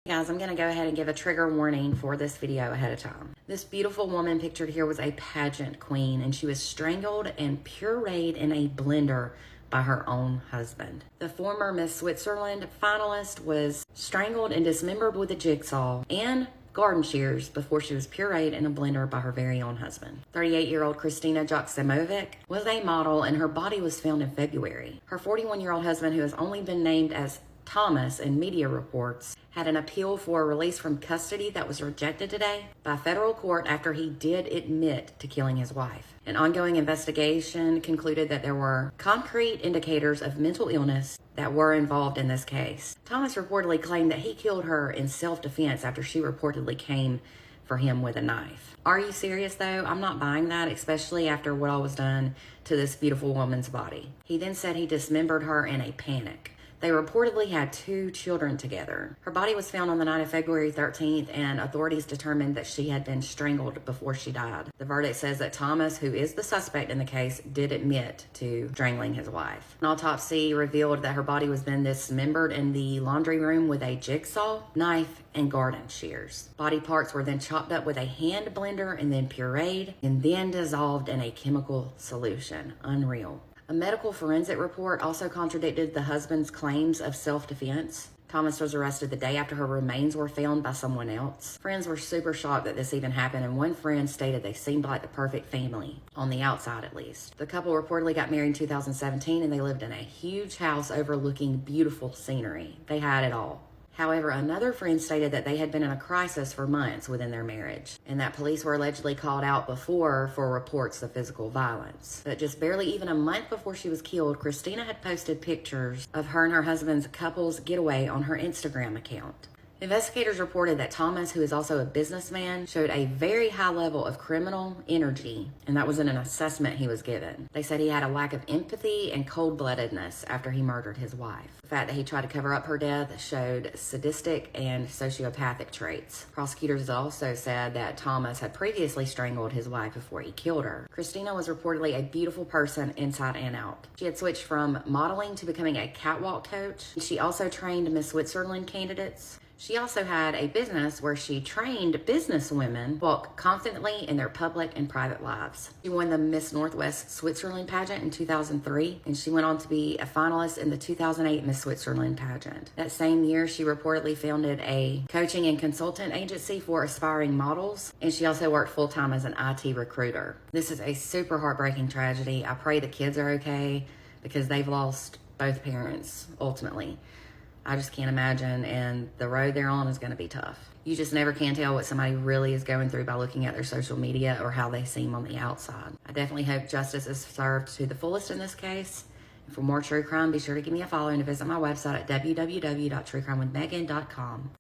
Guys, I'm going to go ahead and give a trigger warning for this video ahead of time. This beautiful woman pictured here was a pageant queen, and she was strangled and pureed in a blender by her own husband. The former Miss Switzerland finalist was strangled and dismembered with a jigsaw and garden shears before she was pureed in a blender by her very own husband. 38-year-old Kristina Joksimovic was a model, and her body was found in February. Her 41-year-old husband, who has only been named as Thomas in media reports, had an appeal for a release from custody that was rejected today by federal court after he did admit to killing his wife. An ongoing investigation concluded that there were concrete indicators of mental illness that were involved in this case. Thomas reportedly claimed that he killed her in self-defense after she reportedly came for him with a knife. Are you serious though? I'm not buying that, especially after what all was done to this beautiful woman's body. He then said he dismembered her in a panic. They reportedly had 2 children together. Her body was found on the night of February 13th, and authorities determined that she had been strangled before she died. The verdict says that Thomas, who is the suspect in the case, did admit to strangling his wife. An autopsy revealed that her body was then dismembered in the laundry room with a jigsaw, knife, and garden shears. Body parts were then chopped up with a hand blender and then pureed and then dissolved in a chemical solution. Unreal. A medical forensic report also contradicted the husband's claims of self-defense. Thomas was arrested the day after her remains were found by someone else. Friends were super shocked that this even happened, and one friend stated they seemed like the perfect family, on the outside at least. The couple reportedly got married in 2017, and they lived in a huge house overlooking beautiful scenery. They had it all. However, another friend stated that they had been in a crisis for months within their marriage, and that police were allegedly called out before for reports of physical violence. But just barely even a month before she was killed, Kristina had posted pictures of her and her husband's couple's getaway on her Instagram account. Investigators reported that Thomas, who is also a businessman, showed a very high level of criminal energy, and that was in an assessment he was given. They said he had a lack of empathy and cold-bloodedness after he murdered his wife. The fact that he tried to cover up her death showed sadistic and sociopathic traits. Prosecutors also said that Thomas had previously strangled his wife before he killed her. Kristina was reportedly a beautiful person inside and out. She had switched from modeling to becoming a catwalk coach. She also trained Miss Switzerland candidates. She also had a business where she trained businesswomen walk confidently in their public and private lives. She won the Miss Northwest Switzerland pageant in 2003, and she went on to be a finalist in the 2008 Miss Switzerland pageant. That same year, she reportedly founded a coaching and consultant agency for aspiring models, and she also worked full-time as an IT recruiter. This is a super heartbreaking tragedy. I pray the kids are okay because they've lost both parents ultimately. I just can't imagine, and the road they're on is going to be tough. You just never can tell what somebody really is going through by looking at their social media or how they seem on the outside. I definitely hope justice is served to the fullest in this case. And for more true crime, be sure to give me a follow and to visit my website at www.truecrimewithmegan.com.